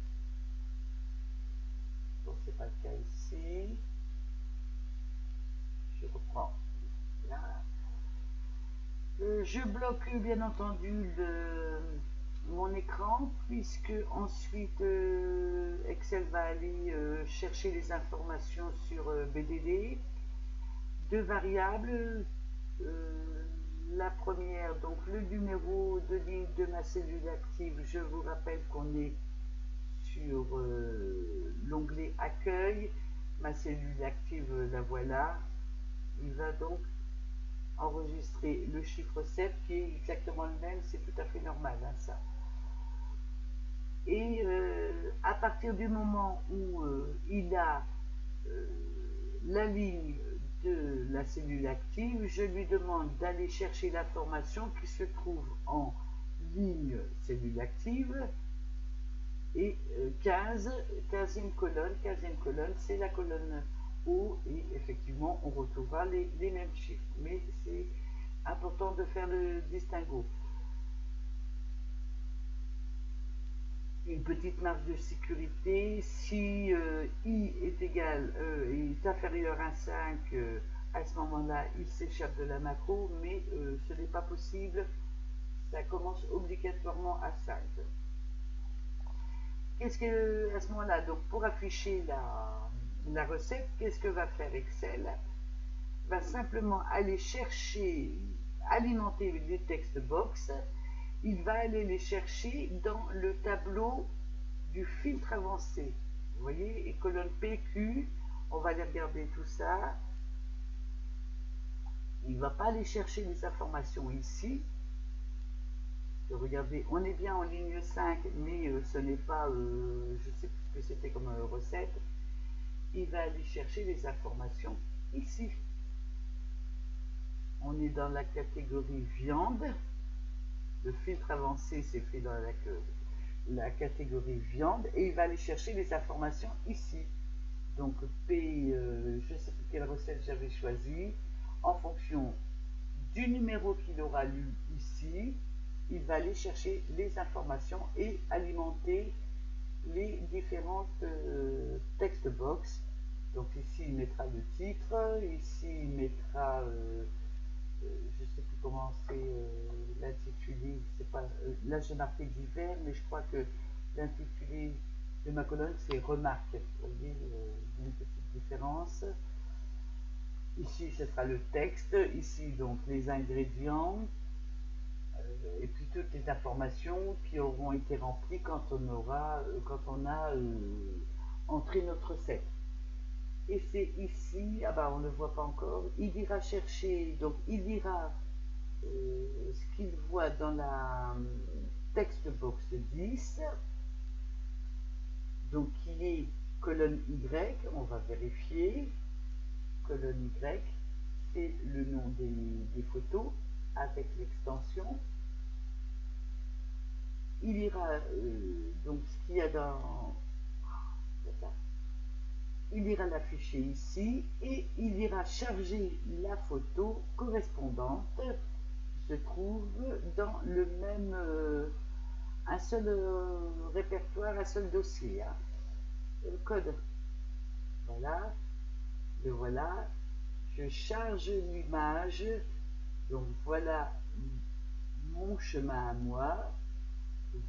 [SPEAKER 1] Bon, c'est pas le cas ici. Je reprends là. Je bloque bien entendu mon écran, puisque ensuite Excel va aller chercher les informations sur BDD. Deux variables. La première, donc le numéro de ligne de ma cellule active. Je vous rappelle qu'on est sur l'onglet accueil. Ma cellule active, la voilà. Il va donc enregistrer le chiffre 7 qui est exactement le même, c'est tout à fait normal, hein, ça. Et à partir du moment où il a la ligne de la cellule active, je lui demande d'aller chercher l'information qui se trouve en ligne cellule active et 15e colonne, c'est la colonne haut, et effectivement on retrouvera les mêmes chiffres, mais c'est important de faire le distinguo. Une petite marge de sécurité, si i est égal, est inférieur à 5, à ce moment-là il s'échappe de la macro, mais ce n'est pas possible, ça commence obligatoirement à 5. Qu'est-ce que, à ce moment-là, donc pour afficher la recette, qu'est-ce que va faire Excel? Va simplement aller chercher, alimenter les text box. Il va aller les chercher dans le tableau du filtre avancé. Vous voyez, et colonne PQ, on va aller regarder tout ça. Il ne va pas aller chercher les informations ici. Regardez, on est bien en ligne 5, mais ce n'est pas, je ne sais plus ce que c'était comme recette. Il va aller chercher les informations ici. On est dans la catégorie viande. Le filtre avancé c'est fait dans la catégorie viande, et il va aller chercher les informations ici. Donc P, je ne sais plus quelle recette j'avais choisi. En fonction du numéro qu'il aura lu ici, il va aller chercher les informations et alimenter les différentes text box. Donc ici il mettra le titre, ici il mettra je ne sais plus comment c'est l'intitulé, c'est pas là j'ai marqué divers, mais je crois que l'intitulé de ma colonne c'est remarque. Vous voyez, une petite différence. Ici ce sera le texte, ici donc les ingrédients, et puis toutes les informations qui auront été remplies quand on a entré notre recette. Et c'est ici, ah bah on ne le voit pas encore, il ira chercher, donc il ira ce qu'il voit dans la text box 10, donc qui est colonne Y, on va vérifier, colonne Y, c'est le nom des photos avec l'extension. Il ira, donc ce qu'il y a dans... Il ira l'afficher ici et il ira charger la photo correspondante qui se trouve dans le même, un seul répertoire, un seul dossier. Hein. Code. Voilà. Le voilà. Je charge l'image. Donc voilà mon chemin à moi.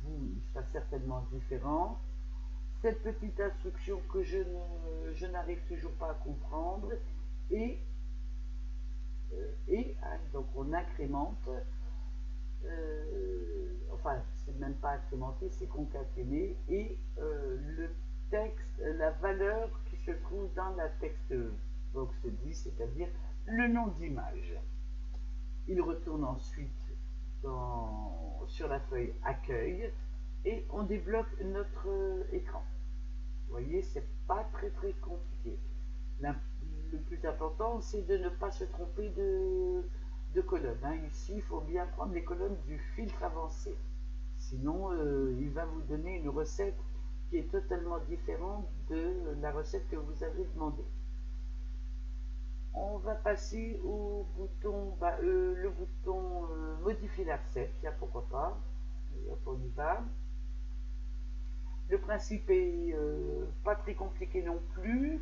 [SPEAKER 1] Vous, il sera certainement différent. Cette petite instruction que je n'arrive toujours pas à comprendre, et donc on incrémente, enfin c'est même pas incrémenté, c'est concaténé, et le texte, la valeur qui se trouve dans la texte box 10, c'est-à-dire le nom d'image. Il retourne ensuite sur la feuille accueil et on débloque notre écran. Vous voyez, c'est pas très compliqué. Le plus important, c'est de ne pas se tromper de colonnes. Hein. Ici, il faut bien prendre les colonnes du filtre avancé. Sinon, il va vous donner une recette qui est totalement différente de la recette que vous avez demandée. On va passer au bouton, le bouton modifier la recette, tiens, pourquoi pas. Et hop, on y va. Le principe est pas très compliqué non plus.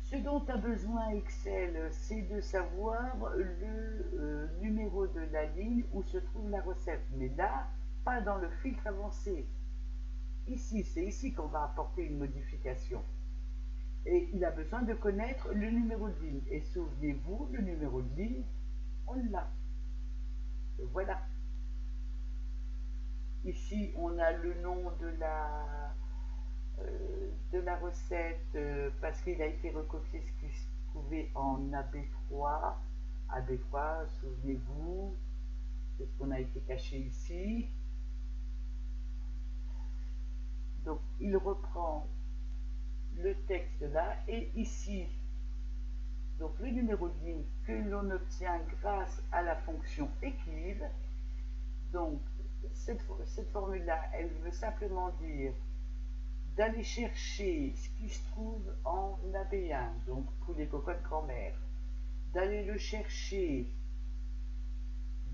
[SPEAKER 1] Ce dont a besoin Excel, c'est de savoir le numéro de la ligne où se trouve la recette. Mais là, pas dans le filtre avancé. Ici, c'est ici qu'on va apporter une modification. Et il a besoin de connaître le numéro de ligne. Et souvenez-vous, le numéro de ligne, on l'a. Voilà. Ici, on a le nom de la recette parce qu'il a été recopié ce qui se trouvait en AB3. AB3, souvenez-vous, c'est ce qu'on a été caché ici. Donc, il reprend le texte là et ici, donc le numéro de ligne que l'on obtient grâce à la fonction équilibre. Donc, cette formule-là, elle veut simplement dire d'aller chercher ce qui se trouve en AB1, donc pour les cocottes grand-mère, d'aller le chercher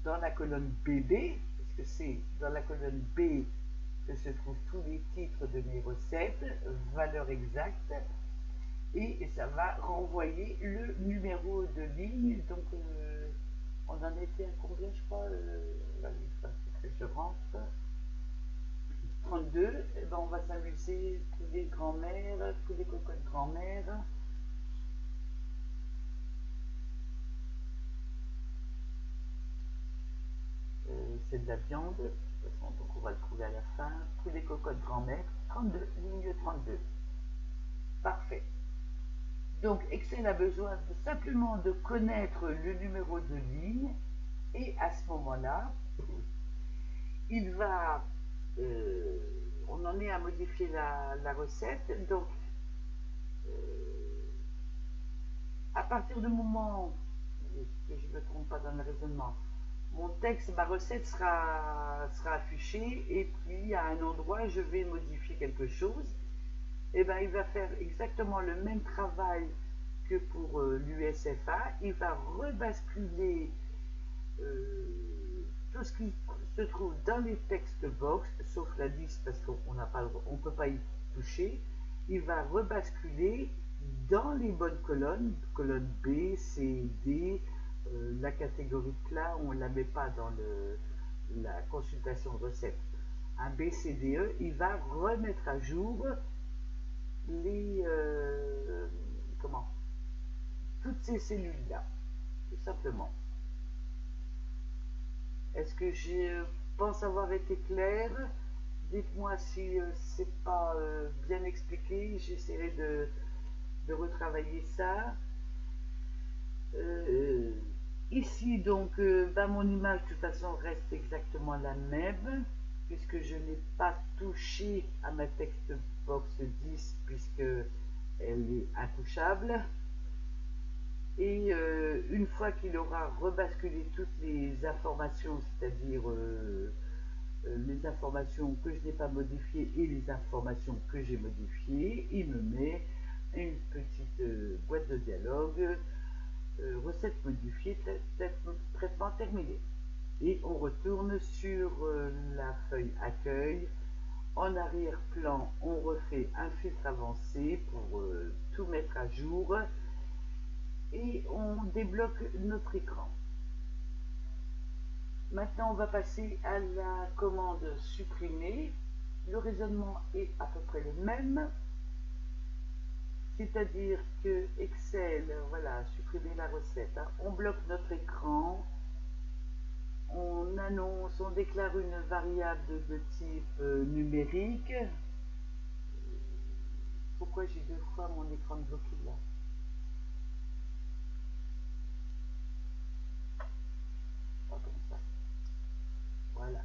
[SPEAKER 1] dans la colonne BB, parce que c'est dans la colonne B que se trouvent tous les titres de mes recettes, valeur exacte, et ça va renvoyer le numéro de ligne. Donc on en était à combien, je crois, que je rentre 32. Et ben on va s'amuser tous les grands-mères, tous les cocottes grand-mères. C'est de la viande, de toute façon, donc on va le trouver à la fin. Tous les cocottes grand-mère, 32, ligne 32. Parfait. Donc Excel a besoin simplement de connaître le numéro de ligne et à ce moment-là, il va, on en est à modifier la recette. Donc à partir du moment que je ne me trompe pas dans le raisonnement, mon texte, ma recette sera affichée et puis à un endroit je vais modifier quelque chose. Et ben il va faire exactement le même travail que pour l'USFA. Il va rebasculer tout ce qui se trouve dans les textes box, sauf la liste parce qu'on n'a pas, on ne peut pas y toucher. Il va rebasculer dans les bonnes colonnes, colonne B, C, D. La catégorie de plat, on ne la met pas dans la consultation de recettes. Un B, C, D, E, il va remettre à jour les toutes ces cellules là, tout simplement. Est-ce que je pense avoir été clair? Dites-moi si c'est pas bien expliqué, j'essaierai de retravailler ça. Ici donc mon image de toute façon reste exactement la même puisque je n'ai pas touché à ma texte box 10 puisque elle est intouchable. Et une fois qu'il aura rebasculé toutes les informations, c'est-à-dire les informations que je n'ai pas modifiées et les informations que j'ai modifiées, il me met une petite boîte de dialogue, recette modifiée, traitement terminé. Et on retourne sur la feuille accueil. En arrière-plan, on refait un filtre avancé pour tout mettre à jour et on débloque notre écran. Maintenant, on va passer à la commande supprimer. Le raisonnement est à peu près le même. C'est-à-dire que Excel, voilà, supprimer la recette, hein. On bloque notre écran, on annonce, on déclare une variable de type numérique. Pourquoi j'ai deux fois mon écran bloqué là? Pas comme ça. Voilà.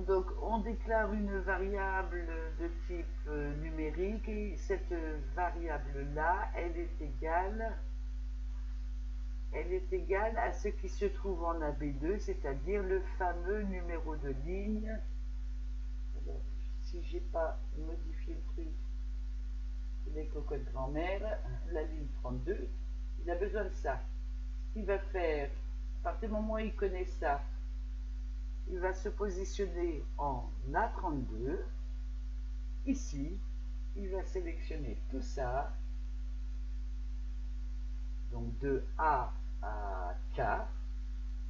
[SPEAKER 1] Donc, on déclare une variable de type numérique et cette variable-là, elle est égale à ce qui se trouve en AB2, c'est-à-dire le fameux numéro de ligne. Alors, si j'ai pas modifié le truc, les cocos de grand-mère, la ligne 32, il a besoin de ça. Ce qu'il va faire, à partir du moment où il connaît ça, il va se positionner en A32. Ici, il va sélectionner tout ça, donc de A à K,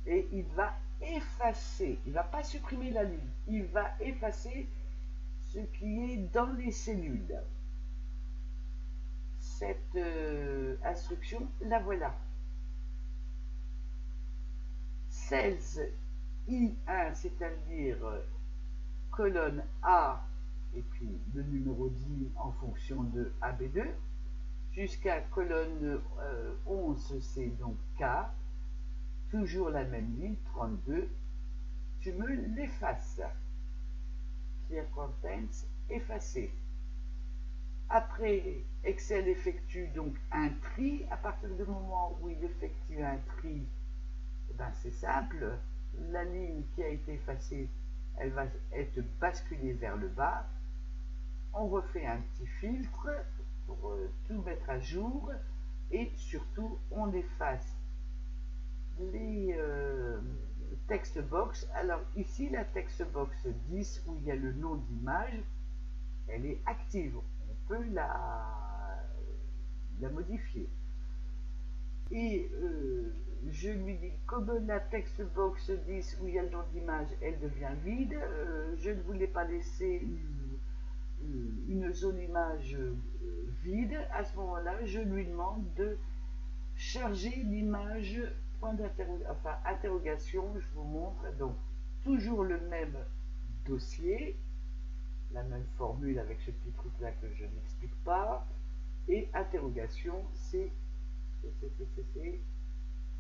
[SPEAKER 1] et il va effacer, il ne va pas supprimer la ligne, il va effacer ce qui est dans les cellules. Cette instruction, la voilà. Cells I1, c'est-à-dire colonne A et puis le numéro 10 en fonction de AB2, jusqu'à colonne 11, c'est donc K, toujours la même ligne, 32, tu me l'effaces. Clear Contents, effacé. Après, Excel effectue donc un tri. À partir du moment où il effectue un tri, ben c'est simple, la ligne qui a été effacée, elle va être basculée vers le bas. On refait un petit filtre pour tout mettre à jour et surtout on efface les text box. Alors ici la text box 10 où il y a le nom d'image, elle est active, on peut la modifier. Et je lui dis, comme la text box 10 où il y a le nom d'image, elle devient vide, je ne voulais pas laisser une zone image vide. À ce moment-là, je lui demande de charger l'image point d'interrogation, enfin interrogation, je vous montre, donc toujours le même dossier, la même formule avec ce petit truc là que je n'explique pas, et interrogation, c'est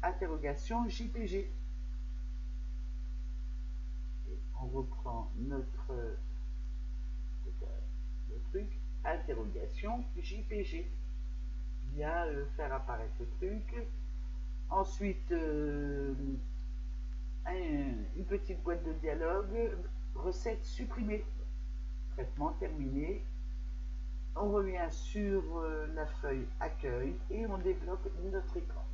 [SPEAKER 1] interrogation JPG. Et on reprend notre le truc, interrogation JPG. Bien faire apparaître le truc. Ensuite, une petite boîte de dialogue, recette supprimée, traitement terminé. On revient sur la feuille accueil et on débloque notre écran.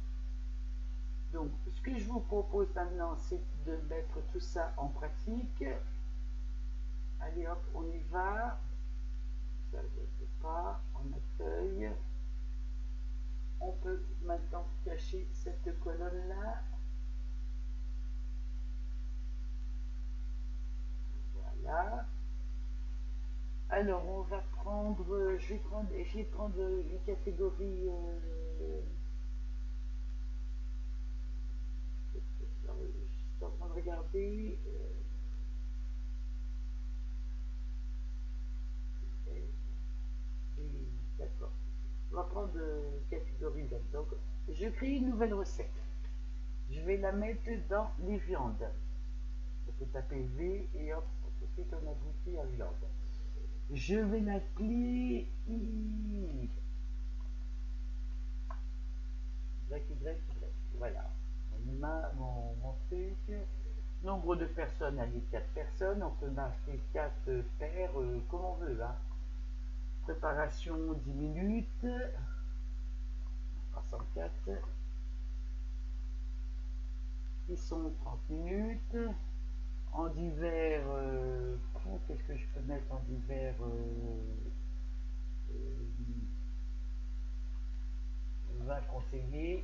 [SPEAKER 1] Donc, ce que je vous propose maintenant, c'est de mettre tout ça en pratique. Allez hop, on y va. Ça ne veut pas, on accueille. On peut maintenant cacher cette colonne-là. Voilà. Alors, on va prendre, je vais essayer de prendre une catégorie. Je suis en train de regarder. D'accord. On va prendre catégorie là. Donc, je crée une nouvelle recette. Je vais la mettre dans les viandes. On peut taper V et hop, tout de suite on aboutit à viande. Je vais l'appeler Y. Voilà. Mon truc. Nombre de personnes, à 4 personnes. On peut marquer 4 paires comme on veut. Hein. Préparation 10 minutes. 304. Ils sont 30 minutes. En divers, qu'est-ce que je peux mettre en divers 20 conseillers.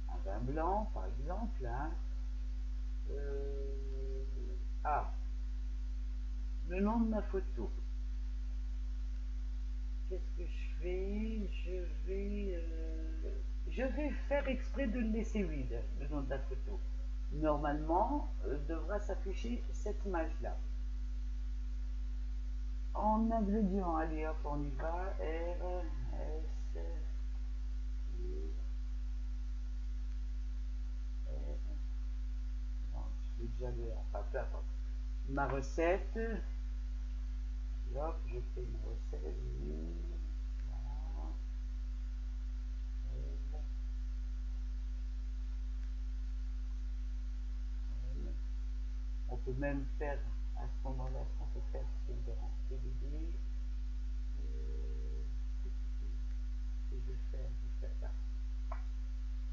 [SPEAKER 1] Un vin blanc, par exemple. Hein. Ah, le nom de ma photo. Qu'est-ce que je fais? Je vais faire exprès de le laisser vide, le nom de la photo. Normalement, devra s'afficher cette image-là. En ingrédients, allez hop, on y va. R, S, I, R. Non, je l'ai déjà lu, enfin, peu importe. Ma recette. Et hop, je fais ma recette. Voilà. On peut même faire à ce moment-là ce qu'on peut faire, c'est dans DVD. Je vais faire ça.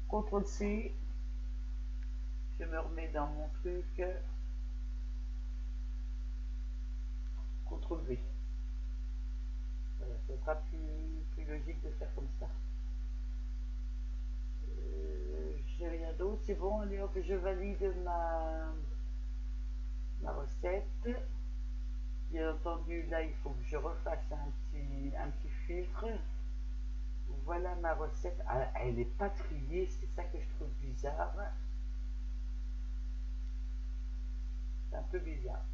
[SPEAKER 1] CTRL C, je me remets dans mon truc. CTRL V. Voilà, ce sera plus logique de faire comme ça. J'ai rien d'autre, c'est bon, allez hop, je valide ma recette. Bien entendu, là, il faut que je refasse un petit filtre. Voilà ma recette. Ah, elle n'est pas triée, c'est ça que je trouve bizarre. C'est un peu bizarre.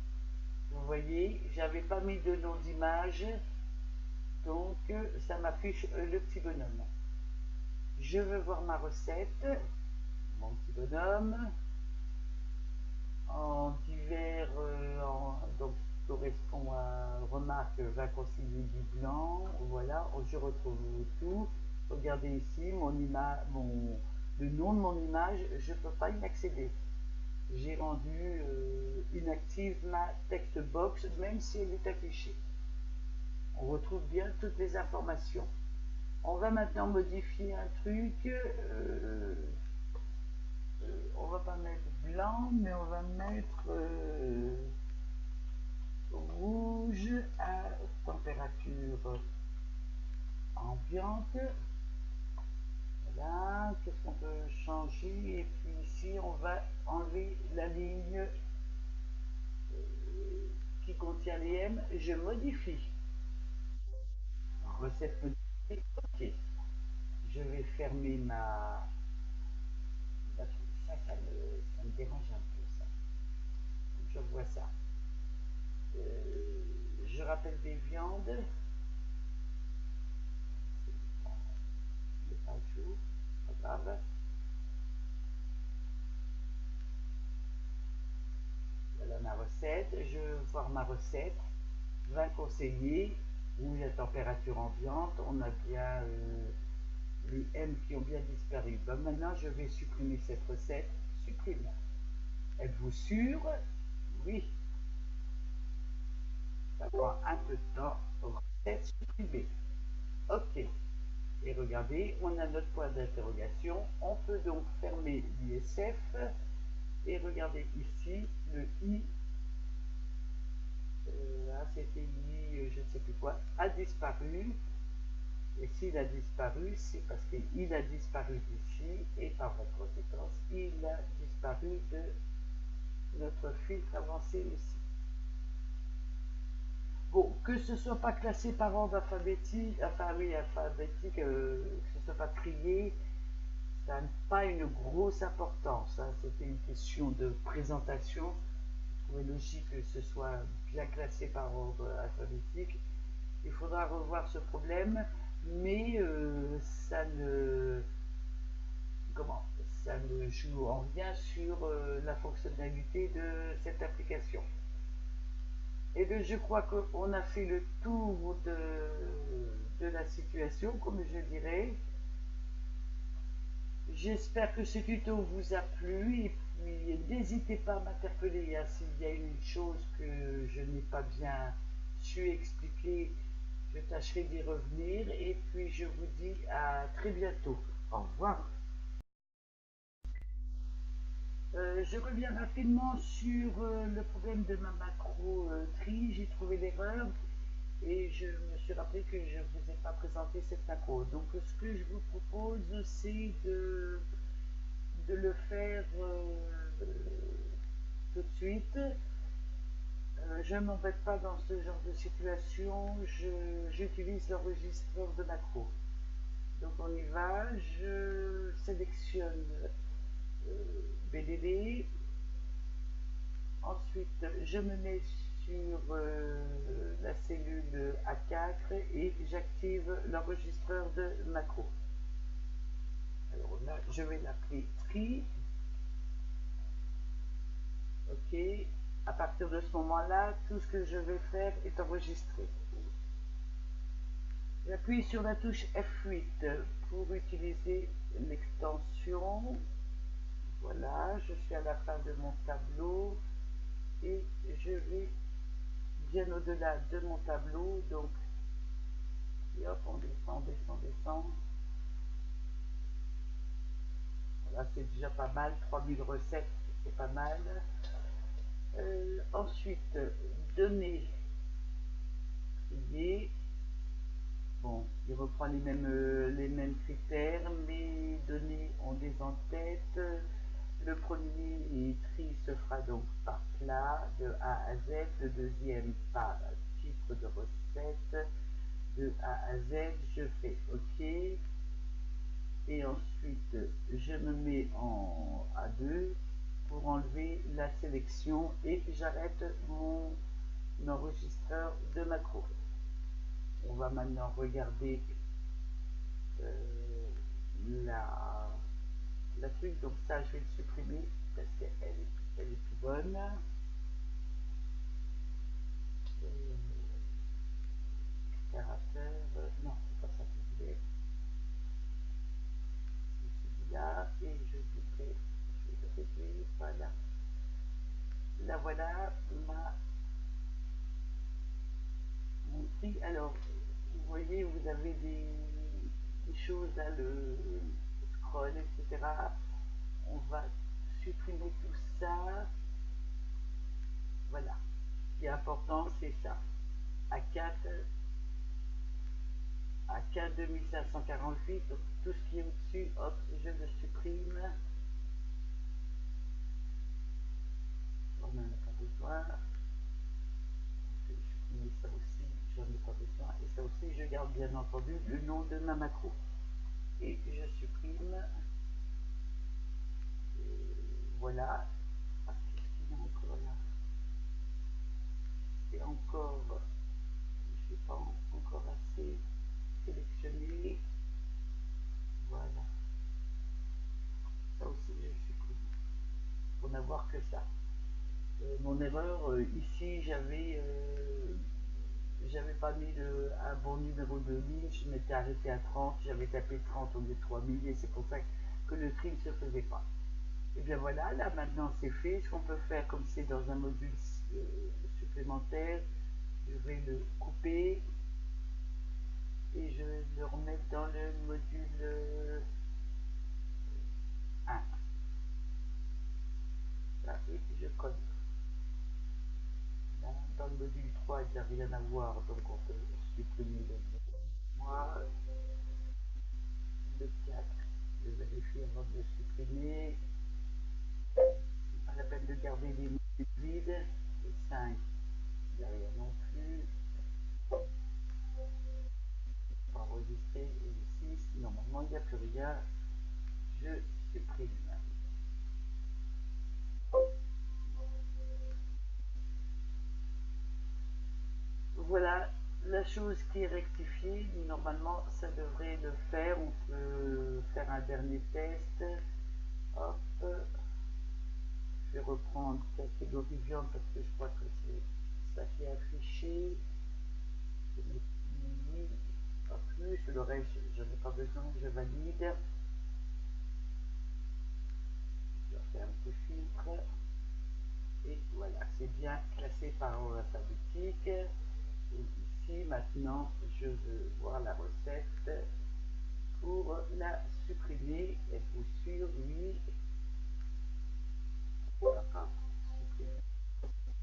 [SPEAKER 1] Vous voyez, j'avais pas mis de nom d'image, donc ça m'affiche le petit bonhomme. Je veux voir ma recette, mon petit bonhomme, en divers, donc correspond à remarque, va concilier du blanc, voilà, je retrouve tout. Regardez ici, le nom de mon image, je ne peux pas y accéder. J'ai rendu inactive ma text box, même si elle est affichée. On retrouve bien toutes les informations. On va maintenant modifier un truc. On va pas mettre blanc, mais on va mettre rouge à température ambiante. Voilà, qu'est-ce qu'on peut changer? Et puis ici, on va enlever la ligne qui contient les M. Je modifie. Recette modifiée. Ok. Je vais fermer ça me dérange un peu, ça. Je vois ça. Je rappelle des viandes. C'est pas chaud, pas grave. Voilà ma recette. Je veux voir ma recette. 20 conseillers, rouge à température ambiante. On a bien les M qui ont bien disparu. Ben maintenant, je vais supprimer cette recette. Supprime. Êtes-vous sûr? Oui. Ça prend un peu de temps. Recette supprimée. Ok. Et regardez, on a notre point d'interrogation. On peut donc fermer l'ISF. Et regardez ici, le I, c'était I, je ne sais plus quoi, a disparu. Et s'il a disparu, c'est parce qu'il a disparu d'ici. Et par conséquence, il a disparu de notre filtre avancé aussi. Bon, que ce ne soit pas classé par ordre alphabétique, enfin oui, alphabétique, que ce ne soit pas trié, ça n'a pas une grosse importance. Hein. C'était une question de présentation. Je trouvais logique que ce soit bien classé par ordre alphabétique. Il faudra revoir ce problème, mais ça ne joue en rien sur la fonctionnalité de cette application. Et bien, je crois qu'on a fait le tour de la situation, comme je dirais. J'espère que ce tuto vous a plu et puis n'hésitez pas à m'interpeller hein, s'il y a une chose que je n'ai pas bien su expliquer, je tâcherai d'y revenir et puis je vous dis à très bientôt. Au revoir. Je reviens rapidement sur le problème de ma macro tri. J'ai trouvé l'erreur et je me suis rappelé que je ne vous ai pas présenté cette macro. Donc ce que je vous propose, c'est de le faire tout de suite. je ne m'embête pas dans ce genre de situation, j'utilise l'enregistreur de macro. Donc on y va, je sélectionne BDD, ensuite je me mets sur la cellule A4 et j'active l'enregistreur de macro. Alors là, je vais l'appeler tri. Ok. À partir de ce moment-là, tout ce que je vais faire est enregistré. J'appuie sur la touche F8 pour utiliser l'extension. Voilà, je suis à la fin de mon tableau et je vais bien au-delà de mon tableau. Donc, et hop, on descend, descend, descend. Voilà, c'est déjà pas mal. 3000 recettes, c'est pas mal. Ensuite, données, trier. Bon, il reprend les mêmes critères. Mes données ont des en-têtes. Le premier tri se fera donc par plat de A à Z. Le deuxième par titre de recette. De A à Z, je fais OK. Et ensuite, je me mets en A2 pour enlever la sélection et j'arrête mon enregistreur de macro. On va maintenant regarder la truc. Donc ça, je vais le supprimer parce qu'elle est plus bonne. Caractère, non, c'est pas ça que je voulais. C'est celui-là et je vais le réduire. Voilà. Là voilà mon tri. Alors, vous voyez, vous avez des choses là, le scroll, etc. On va supprimer tout ça. Voilà. Ce qui est important, c'est ça. A4, A4 2548, donc tout ce qui est au-dessus, hop, je le supprime. On n'en a pas besoin. Je vais supprimer ça aussi, j'en ai pas besoin. Et ça aussi, je garde bien entendu le nom de ma macro. Et je supprime. Et voilà. Ah, qu'est-ce qu'il y a encore là? C'est encore, je n'ai pas encore assez sélectionné. Voilà. Ça aussi, je supprime. Pour n'avoir que ça. Mon erreur, ici, j'avais pas mis un bon numéro de ligne, je m'étais arrêté à 30, j'avais tapé 30 au lieu de 3000 et c'est pour ça que le tri ne se faisait pas. Et bien voilà, là maintenant c'est fait. Ce qu'on peut faire, comme c'est dans un module supplémentaire, je vais le couper et je vais le remettre dans le module 1. Là, et je code. Là, dans le module 3, il n'y a rien à voir, donc on peut supprimer le module 3. Le 4, je vérifie avant de le supprimer. C'est pas la peine de garder les modules vides. Le 5, derrière non plus. Pas enregistré. Et le 6, normalement il n'y a plus rien. Je supprime. Voilà la chose qui est rectifiée. Normalement, ça devrait le faire. On peut faire un dernier test. Hop. Je vais reprendre catégorie viande parce que je crois que c'est ça qui est affiché. Je mets oui, pas plus. Le reste, je n'en ai pas besoin. Je valide. Je fais un petit filtre. Et voilà, c'est bien classé par ordre alphabétique. Et ici, maintenant, je veux voir la recette pour la supprimer. Êtes-vous sûr? Oui. D'accord.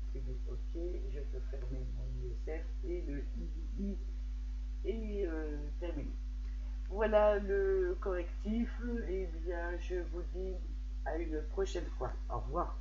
[SPEAKER 1] Supprimer. OK. Je peux fermer mon ISF et le II est terminé. Voilà le correctif. Et bien, je vous dis à une prochaine fois. Au revoir.